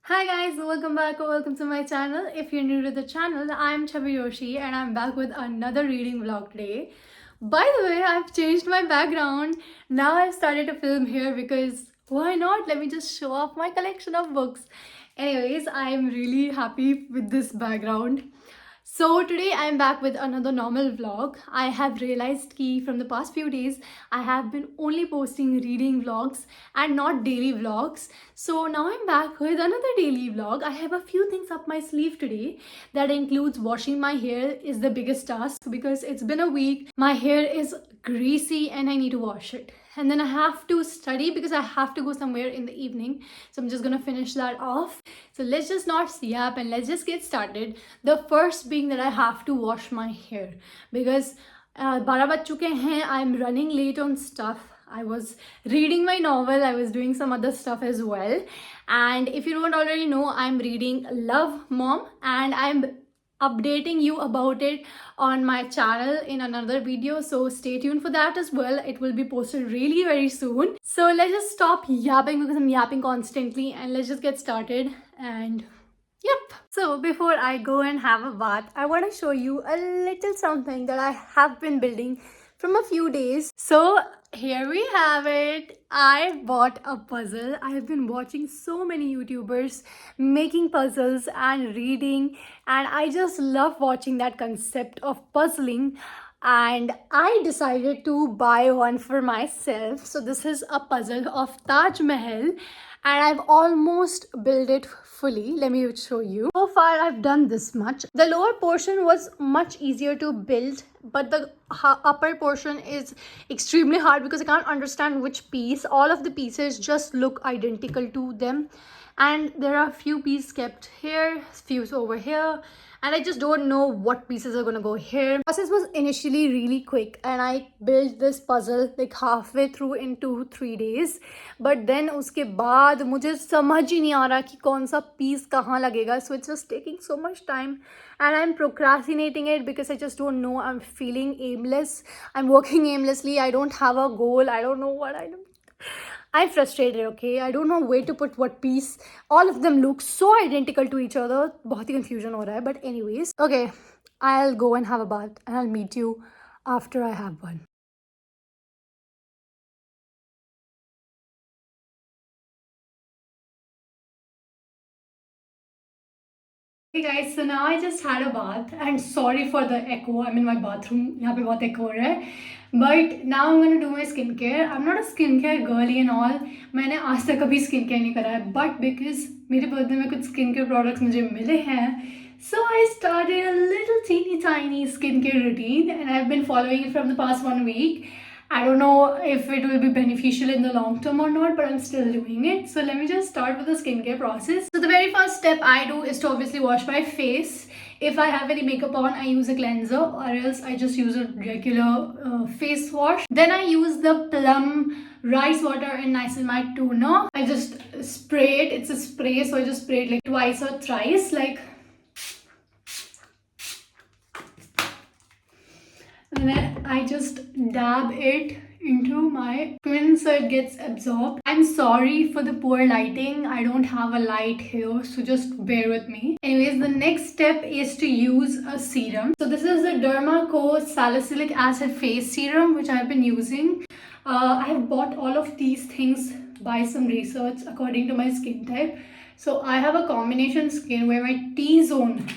Hi guys, welcome back or welcome to my channel. If you're new to the channel, I'm Chabi Yoshi and I'm back with another reading vlog today. By the way, I've changed my background. Now I've started to film here because why not? Let me just show off my collection of books. Anyways, I'm really happy with this background. So today I'm back with another normal vlog. I have realized कि from the past few days I have been only posting reading vlogs and not daily vlogs. So now I'm back with another daily vlog. I have a few things up my sleeve today. That includes washing my hair is the biggest task because it's been a week. My hair is greasy and I need to wash it. And then I have to study because I have to go somewhere in the evening. So I'm just gonna finish that off. So let's just not yap and let's just get started. The first being that I have to wash my hair because 12 बज चुके हैं. I'm running late on stuff. I was reading my novel. I was doing some other stuff as well. And if you don't already know, I'm reading Love Mom and I'm updating you about it on my channel in another video, so stay tuned for that as well. It will be posted really very soon. So let's just stop yapping because I'm yapping constantly and let's just get started. And yep, so before I go and have a bath, I want to show you a little something that I have been building from a few days. So here we have it. I bought a puzzle. I have been watching so many YouTubers making puzzles and reading, and I just love watching that concept of puzzling. And I decided to buy one for myself. So this is a puzzle of Taj Mahal and I've almost built it fully. Let me show you. So far I've done this much. The lower portion was much easier to build, but the upper portion is extremely hard because I can't understand which piece. All of the pieces just look identical to them, and there are a few pieces kept here, few over here, and I just don't know what pieces are gonna go here. Process was initially really quick and I built this puzzle like halfway through in 2-3 days, but then उसके बाद मुझे समझ ही नहीं आ रहा कि कौन सा piece कहाँ लगेगा. So it's just taking so much time and I'm procrastinating it because I just don't know. I'm feeling aimless. I'm working aimlessly. I don't have a goal. I don't know what I do. I'm frustrated, okay? I don't know where to put what piece. All of them look so identical to each other. बहुत ही confusion हो रहा है. But anyways, okay, I'll go and have a bath and I'll meet you after I have one. Hey guys, so now I just had a bath and sorry for the echo. I'm in my bathroom. यहाँ पे बहुत echo हो रहा है. But now I'm gonna do my skincare. I'm not a skincare girly and all. मैंने आज तक कभी skincare नहीं करा है. But because मेरे birthday में कुछ skincare products मुझे मिले हैं, so I started a little teeny tiny skincare routine and I've been following it from the past 1 week. I don't know if it will be beneficial in the long term or not, but I'm still doing it. So let me just start with the skincare process. So the very first step I do is to obviously wash my face. If I have any makeup on, I use a cleanser or else I just use a regular face wash. Then I use the Plum rice water and niacinamide toner. I just spray it. It's a spray, so I just spray it like twice or thrice, like. And then I just dab it into my skin so it gets absorbed. I'm sorry for the poor lighting. I don't have a light here, so just bear with me. Anyways, the next step is to use a serum. So this is the Dermaco Salicylic Acid Face Serum, which I've been using. I have bought all of these things by some research according to my skin type. So I have a combination skin where my T-zone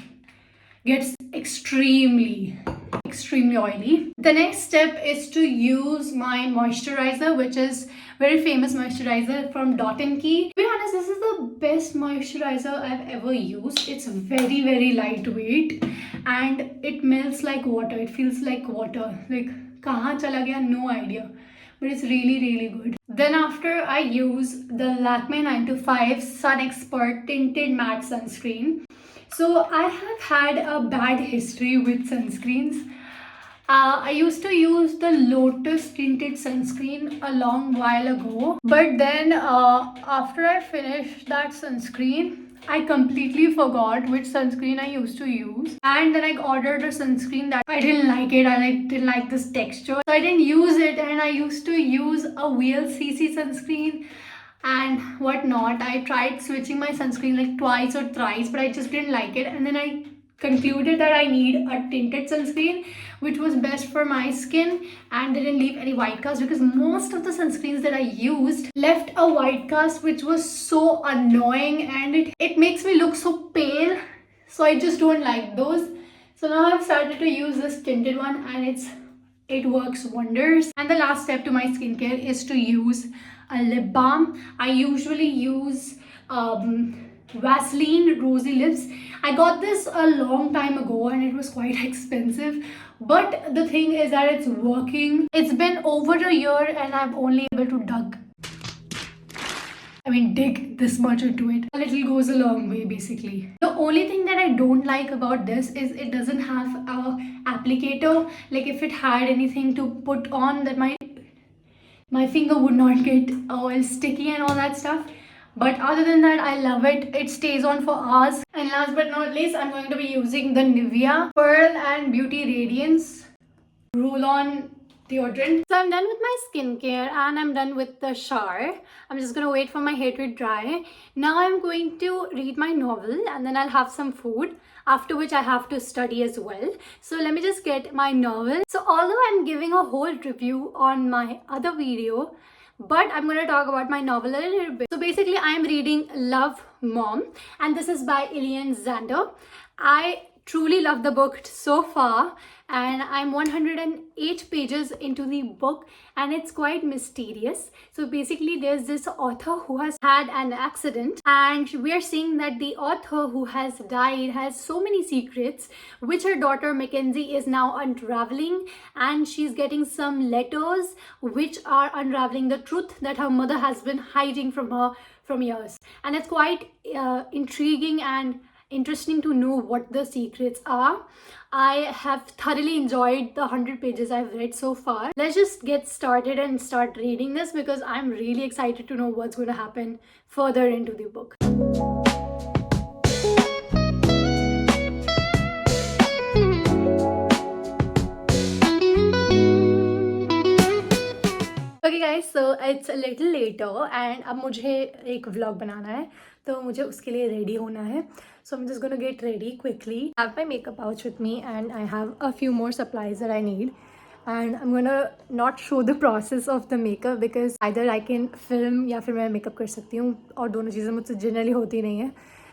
gets extremely oily. The next step is to use my moisturizer, which is very famous moisturizer from Dot & Key. To be honest, this is the best moisturizer I've ever used. It's very lightweight and it melts like water. It feels like water. Like kahan chala gaya, no idea. But it's really good. Then after, I use the Lakme 9to5 Sun Expert Tinted Matte Sunscreen. So I have had a bad history with sunscreens. I used to use the Lotus tinted sunscreen a long while ago, but then after I finished that sunscreen, I completely forgot which sunscreen I used to use, and then I ordered a sunscreen that I didn't like it. I didn't like this texture, so I didn't use it, and I used to use a VLCC sunscreen. and whatnot. I tried switching my sunscreen like twice or thrice, but I just didn't like it. And then I concluded that I need a tinted sunscreen, which was best for my skin and didn't leave any white cast, because most of the sunscreens that I used left a white cast, which was so annoying, and it makes me look so pale. So I just don't like those. So now I've started to use this tinted one, and it works wonders. And the last step to my skincare is to use a lip balm. I usually use Vaseline Rosy Lips. I got this a long time ago and it was quite expensive, but the thing is that it's working. It's been over a year and I'm only able to dig this much into it. A little goes a long way, basically. The only thing that I don't like about this is it doesn't have a applicator. Like if it had anything to put on, that my finger would not get all sticky and all that stuff. But other than that, I love it. It stays on for hours. And last but not least, I'm going to be using the Nivea Pearl and Beauty Radiance roll-on deodorant. So I'm done with my skincare and I'm done with the shower. I'm just gonna wait for my hair to dry. Now I'm going to read my novel and then I'll have some food, after which I have to study as well. So let me just get my novel. So although I'm giving a whole review on my other video, but I'm going to talk about my novel a little bit. So basically I am reading Love Mom, and this is by Ilian Zander. I truly love the book so far, and I'm 108 pages into the book and it's quite mysterious. So basically there's this author who has had an accident, and we are seeing that the author who has died has so many secrets which her daughter Mackenzie is now unraveling, and she's getting some letters which are unraveling the truth that her mother has been hiding from her from years. And it's quite intriguing and interesting to know what the secrets are. I have thoroughly enjoyed the 100 pages I've read so far. Let's just get started and start reading this, because I'm really excited to know what's going to happen further into the book. Okay guys, so it's a little later and अब मुझे एक vlog बनाना है, तो मुझे उसके लिए ready होना है. So I'm just gonna get ready quickly. I have my makeup pouch with me and I have a few more supplies that I need. And I'm gonna not show the process of the makeup because either I can film या फिर मैं makeup कर सकती हूँ, और दोनों चीज़ें मुझसे generally होती नहीं है.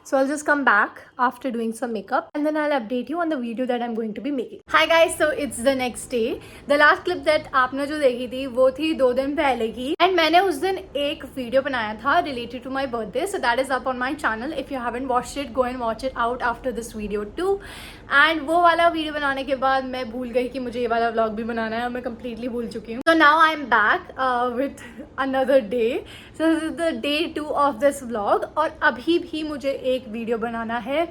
So I'll just come back after doing some makeup and then I'll update you on the video that I'm going to be making. Hi guys, so it's the next day. The last clip that आपने जो देखी थी वो थी 2 दिन पहले की, and मैंने उस दिन एक वीडियो बनाया था related to my birthday, so that is up on my channel. If you haven't watched it, go and watch it out after this video too. And वो वाला वीडियो बनाने के बाद मैं भूल गई कि मुझे ये वाला vlog भी बनाना है, और मैं completely भूल चुकी हूँ. So now I'm back with another day. So this is the day 2 of this vlog, और अभी भी मुझे एक वीडियो बनाना है.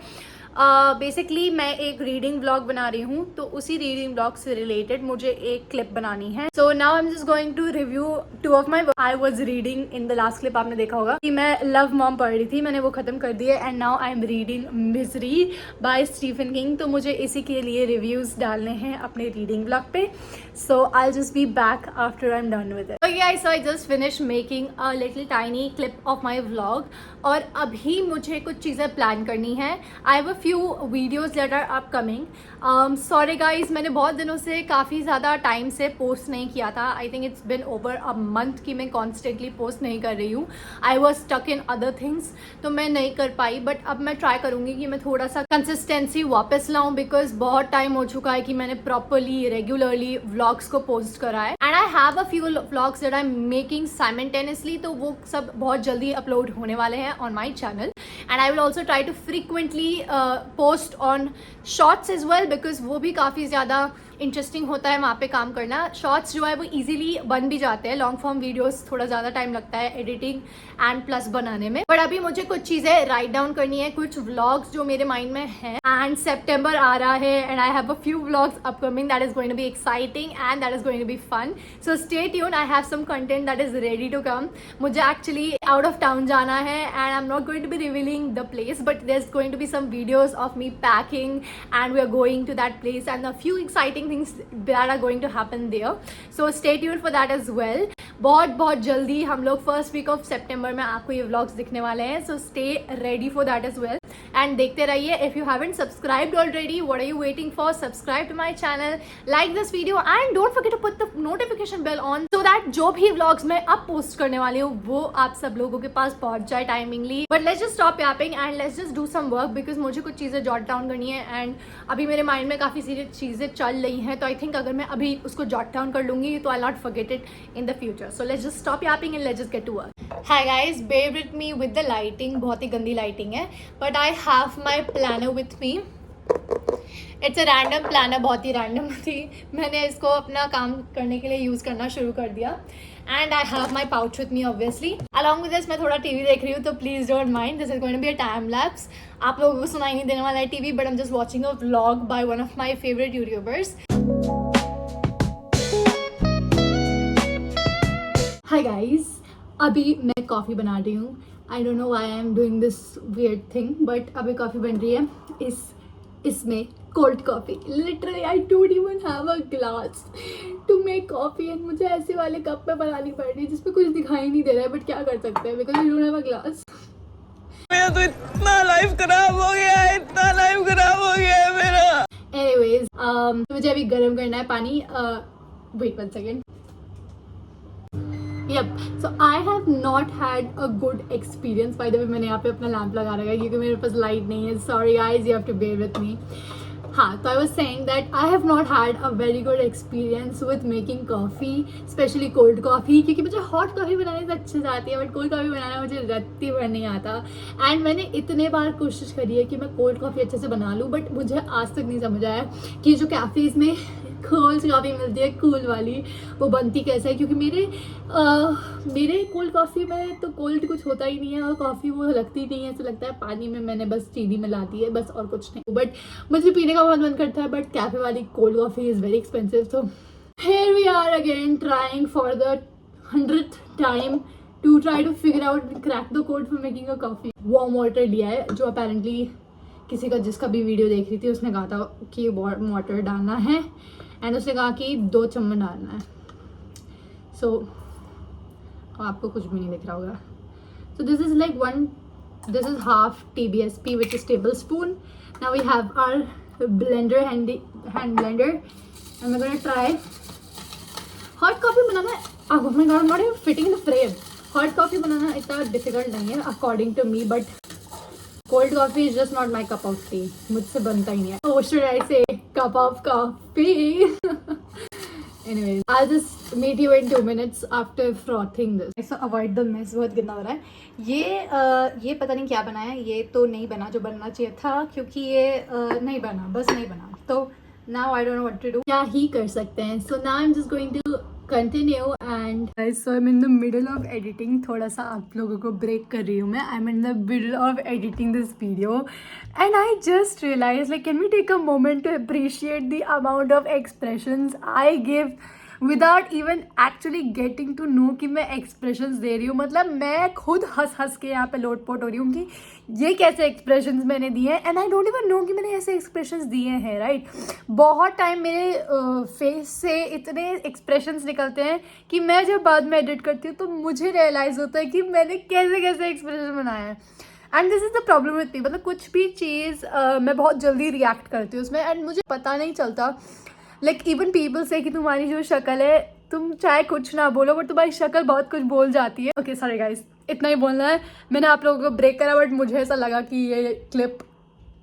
बेसिकली मैं एक रीडिंग ब्लॉग बना रही हूँ, तो उसी रीडिंग ब्लॉग से रिलेटेड मुझे एक क्लिप बनानी है. So now I am just going to review 2 of my. I was reading in the last clip, आपने देखा होगा कि मैं लव मॉम पढ़ रही थी, मैंने वो खत्म कर दिया. And now I am reading misery by Stephen King. तो मुझे इसी के लिए रिव्यूज डालने हैं अपने रीडिंग ब्लॉग पे. So I just be back after I am done with it. Okay guys, so I just finish making a little tiny clip of my vlog, और अभी मुझे कुछ चीज़ें प्लान करनी है. I have a few videos that are upcoming. Sorry guys, मैंने बहुत दिनों से काफ़ी ज़्यादा टाइम से पोस्ट नहीं किया था. I think it's been over a month कि मैं कॉन्स्टेंटली पोस्ट नहीं कर रही हूँ. I was stuck in other things, तो मैं नहीं कर पाई. बट अब मैं ट्राई करूँगी कि मैं थोड़ा सा कंसिस्टेंसी वापस लाऊं, बिकॉज बहुत टाइम हो चुका है कि मैंने प्रॉपरली रेगुलरली व्लॉग्स को पोस्ट करा है. And I have a few vlogs that I am making simultaneously, तो वो सब बहुत जल्दी अपलोड होने वाले हैं on my channel. And I will also try to frequently post on shorts as well, because वो भी काफ़ी ज़्यादा इंटरेस्टिंग होता है वहाँ पे काम करना. शॉर्ट्स जो है वो इजीली बन भी जाते हैं. लॉन्ग फॉर्म वीडियोस थोड़ा ज़्यादा टाइम लगता है एडिटिंग एंड प्लस बनाने में. बट अभी मुझे कुछ चीज़ें राइट डाउन करनी है, कुछ व्लॉग्स जो मेरे माइंड में हैं. एंड सेप्टेम्बर आ रहा है and I have a few vlogs upcoming that is going to be exciting and that is going to be fun. So stay tune, I have some content that is ready to come. मुझे actually out of town जाना है and I am not going to be revealing the place, but there is going to be some videos of me packing and we are going to that place and a few exciting exciting things that are going to happen there. So stay tuned for that as well. बहुत जल्दी हम लोग first week of सितंबर में आपको ये vlogs दिखने वाले हैं. So stay ready for that as well and देखते रहिए. If you haven't subscribed already, what are you waiting for? Subscribe to my channel, like this video and don't forget to put the notification bell on so that जो भी vlogs मैं अब post करने वाली हूँ वो आप सब लोगों के पास पहुंच जाए timingly. But let's just stop yapping and let's just do some work because मुझे कुछ चीज़ें जॉट डाउन करनी है एंड अभी मेरे माइंड में काफ़ी सारी चीज़ें चल रही हैं. तो आई थिंक अगर मैं अभी उसको जॉट डाउन कर लूँगी तो I not forget it in the future. So let's just stop yapping and let's just get to work. Hi guys, bear with me with the lighting. बहुत ही गंदी lighting है, but I have my planner with me. It's a random planner, बहुत ही random थी. मैंने इसको अपना काम करने के लिए यूज़ करना शुरू कर दिया. And I have my pouch with me obviously. Along with this मैं थोड़ा TV देख रही हूँ तो please don't mind. This is going to be a time lapse. आप लोगों को सुनाई नहीं देने वाला है TV, but I'm just watching a vlog by one of my favorite YouTubers. Hi guys, अभी मैं कॉफ़ी बना रही हूँ. I don't know why I am doing this weird thing, but अभी कॉफ़ी बन रही है. इसमें cold coffee. Literally I don't even have a glass to make coffee and मुझे ऐसे वाले कप में बनानी पड़ रही है जिसमें कुछ दिखाई नहीं दे रहा है. बट क्या कर सकते हैं because I don't have a glass. मेरा तो इतना लाइफ खराब हो गया है, इतना लाइफ खराब हो गया है मेरा. एनीवेज मुझे अभी गर्म करना है पानी. Wait 1 second. Yep. So I have not had a good experience. By the way, मैंने यहाँ पे अपना लैंप लगा रखा है क्योंकि मेरे पास लाइट नहीं है. Sorry guys, you have to bear with me. हाँ, तो I was saying that I have not had a very good experience with making coffee, especially cold coffee, क्योंकि मुझे hot coffee बनाने से अच्छे से आती है बट cold coffee बनाना मुझे रत्ती भर नहीं आता. एंड मैंने इतने बार कोशिश करी है कि मैं cold coffee अच्छे से बना लूँ बट मुझे आज तक नहीं समझ आया कि जो कैफेज में कोल्ड कॉफ़ी मिलती है कूल वाली वो बनती कैसे है. क्योंकि मेरे कोल्ड कॉफ़ी में तो कोल्ड कुछ होता ही नहीं है और कॉफ़ी वो लगती नहीं है. ऐसा लगता है पानी में मैंने बस चीनी मिला दी है बस और कुछ नहीं. बट मुझे पीने का बहुत मन करता है बट कैफ़े वाली cold coffee is very expensive. So here we are again trying for the 100th time to try to figure out crack the code for making a coffee. Warm water लिया है जो apparently किसी का जिसका भी video देख रही थी उसने कहा था कि वार्म वाटर डालना है एंड उसने कहा कि 2 चम्मच डालना है. सो आपको कुछ भी नहीं दिख रहा होगा. So this is like this is half TBSP which is tablespoon. Now we have our blender hand blender and we're gonna try hot coffee banana. Oh my god, I'm not even fitting in the frame. Hot coffee बनाना इतना difficult नहीं है according to me, but cold coffee is just not my cup of tea. मुझसे बनता ही नहीं है. Oh, should I say cup of coffee? Anyways, I'll just meet you in 2 minutes after frothing this. So avoid the mess. बहुत गंदा हो रहा है. ये पता नहीं क्या बना है. ये तो नहीं बना जो बनना चाहिए था क्योंकि ये नहीं बना, बस नहीं बना. तो now I don't know what to do. क्या ही कर सकते हैं. So now I'm just going to continue and guys, so I'm in the middle of editing. थोड़ा सा आप लोगों को ब्रेक कर रही हूँ मैं. I'm in the middle of editing this video and I just realized like can we take a moment to appreciate the amount of expressions I give without even actually getting to know कि मैं expressions दे रही हूँ. मतलब मैं खुद हंस के यहाँ पे लोटपोट हो रही हूँ कि ये कैसे expressions मैंने दिए हैं and I don't even know कि मैंने ऐसे expressions दिए हैं. राइट, बहुत टाइम मेरे फेस से इतने expressions निकलते हैं कि मैं जब बाद में एडिट करती हूँ तो मुझे रियलाइज़ होता है कि मैंने कैसे कैसे एक्सप्रेशन बनाया है. And this is the problem with me. मतलब कुछ भी चीज़ मैं बहुत जल्दी रिएक्ट करती हूँ उसमें एंड मुझे पता नहीं चलता. लाइक इवन पीपल से कि तुम्हारी जो शक्ल है तुम चाहे कुछ ना बोलो बट तुम्हारी शक्ल बहुत कुछ बोल जाती है. ओके सॉरी गाइस, इतना ही बोलना है. मैंने आप लोगों को ब्रेक करा बट मुझे ऐसा लगा कि ये clip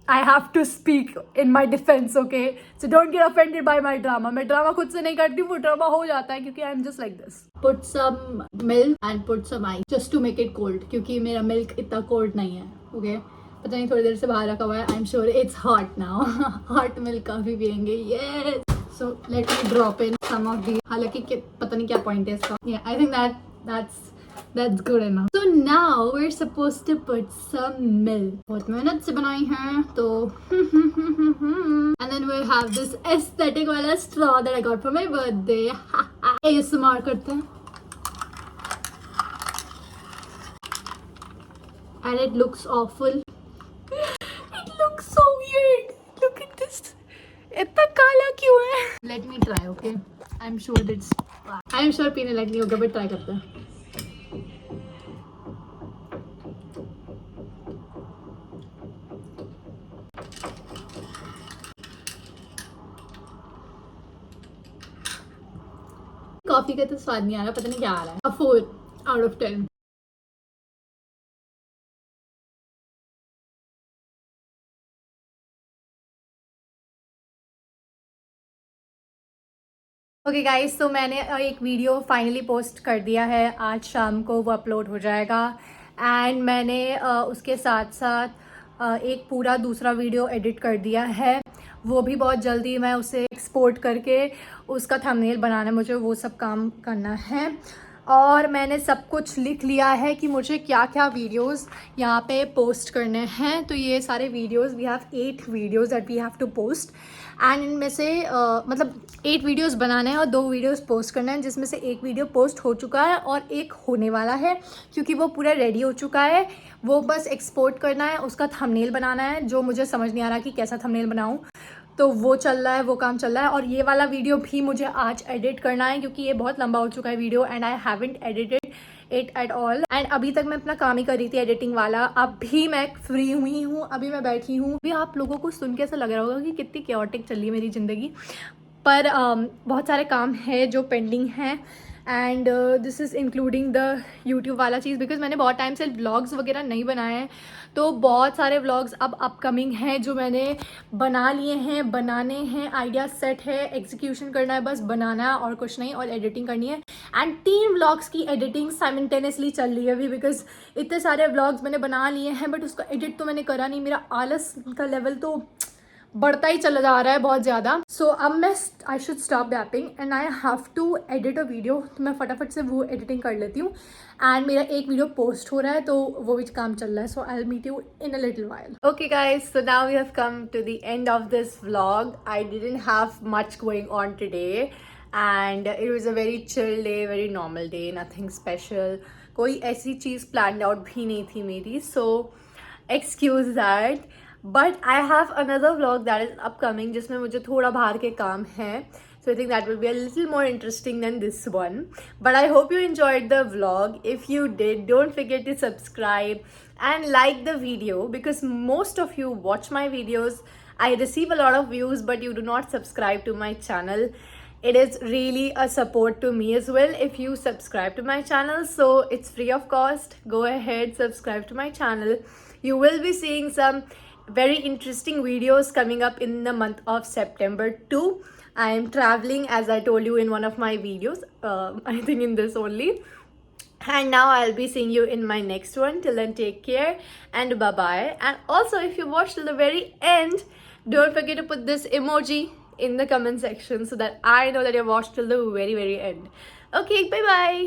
I have to speak in my defense, okay? So don't get offended by my drama. मैं ड्रामा खुद से नहीं करती, वो ड्रामा हो जाता है क्योंकि I'm just like this. Put some milk and put some ice just to make it cold क्योंकि मेरा milk इतना cold नहीं है, okay? पता नहीं थोड़ी देर से बाहर रखा हुआ है. I'm sure it's hot now. Hot milk काफी पियेंगे. Yes. So let me drop in some of the. हालांकि पता नहीं क्या point है इसका. Yeah, I think that's good enough. So now we're supposed to put some milk. बहुत मेहनत से बनाई है तो and then we'll have this aesthetic वाला straw that I got for my birthday. ASMR करते हैं. And it looks awful. It looks so weird. Look at this. इतना काला क्यों है? Let me try, okay? I am sure पीने लायक नहीं होगा, बट ट्राई करते हैं. कॉफी का तो स्वाद नहीं आ रहा, पता नहीं क्या आ रहा है. 4 out of 10. ओके गाइस, तो मैंने एक वीडियो फाइनली पोस्ट कर दिया है. आज शाम को वो अपलोड हो जाएगा. एंड मैंने उसके साथ साथ एक पूरा दूसरा वीडियो एडिट कर दिया है. वो भी बहुत जल्दी मैं उसे एक्सपोर्ट करके उसका थंबनेल बनाना है, मुझे वो सब काम करना है. और मैंने सब कुछ लिख लिया है कि मुझे क्या क्या वीडियोस यहाँ पे पोस्ट करने हैं. तो ये सारे videos, we have 8 videos that we have to post. And इनमें से मतलब 8 वीडियोस बनाने हैं और 2 वीडियोस पोस्ट करना है, जिसमें से एक वीडियो पोस्ट हो चुका है और एक होने वाला है, क्योंकि वो पूरा रेडी हो चुका है. वो बस एक्सपोर्ट करना है, उसका थंबनेल बनाना है, जो मुझे समझ नहीं आ रहा कि कैसा थंबनेल बनाऊँ. तो वो चल रहा है, वो काम चल रहा है. और ये वाला वीडियो भी मुझे आज एडिट करना है, क्योंकि ये बहुत लंबा हो चुका है video and I haven't edited it at all. And अभी तक मैं अपना काम ही कर रही थी, एडिटिंग वाला. अभी मैं फ्री हुई हूँ, अभी मैं बैठी हूँ. अभी आप लोगों को सुन के ऐसा लग रहा होगा कि कितनी क्योटिक चल रही है मेरी ज़िंदगी, पर बहुत सारे काम है जो पेंडिंग हैं. And this is including the YouTube वाला चीज़, बिकॉज मैंने बहुत टाइम से व्लॉग्स वगैरह नहीं बनाए हैं. तो बहुत सारे व्लॉग्स अब अपकमिंग हैं जो मैंने बना लिए हैं, बनाने हैं. आइडिया सेट है, एग्जीक्यूशन करना है, बस बनाना है और कुछ नहीं, और एडिटिंग करनी है. एंड 3 व्लॉग्स की एडिटिंग साइमल्टेनियसली चल रही है अभी, बिकॉज इतने सारे व्लॉग्स मैंने बना लिए हैं बट उसका एडिट तो मैंने करा नहीं. मेरा आलस का लेवल तो बढ़ता ही चला जा रहा है बहुत ज़्यादा. सो अब मैं I should stop gapping and I have to edit a video. तो मैं फटाफट से वो एडिटिंग कर लेती हूँ. एंड मेरा एक वीडियो पोस्ट हो रहा है, तो वो भी काम चल रहा है. So I will meet you in a little while. Okay guys, so now we have come to the end of this vlog. I didn't have much going on today and it was a very chill day, very normal day, nothing special. कोई ऐसी चीज़ plan out भी नहीं थी मेरी, so excuse that. But I have another vlog that is upcoming, जिसमें मुझे थोड़ा बाहर के काम है. So I think that will be a little more interesting than this one. But I hope you enjoyed the vlog. If you did, don't forget to subscribe and like the video, because most of you watch my videos. I receive a lot of views, but you do not subscribe to my channel. It is really a support to me as well if you subscribe to my channel. So it's free of cost. Go ahead, subscribe to my channel. You will be seeing some very interesting videos coming up in the month of September too. I am traveling, as I told you in one of my videos, I think in this only. And now I'll be seeing you in my next one. Till then, take care and bye bye. And also, if you watched till the very end, don't forget to put this emoji in the comment section so that I know that you watched till the very end. Okay, bye bye.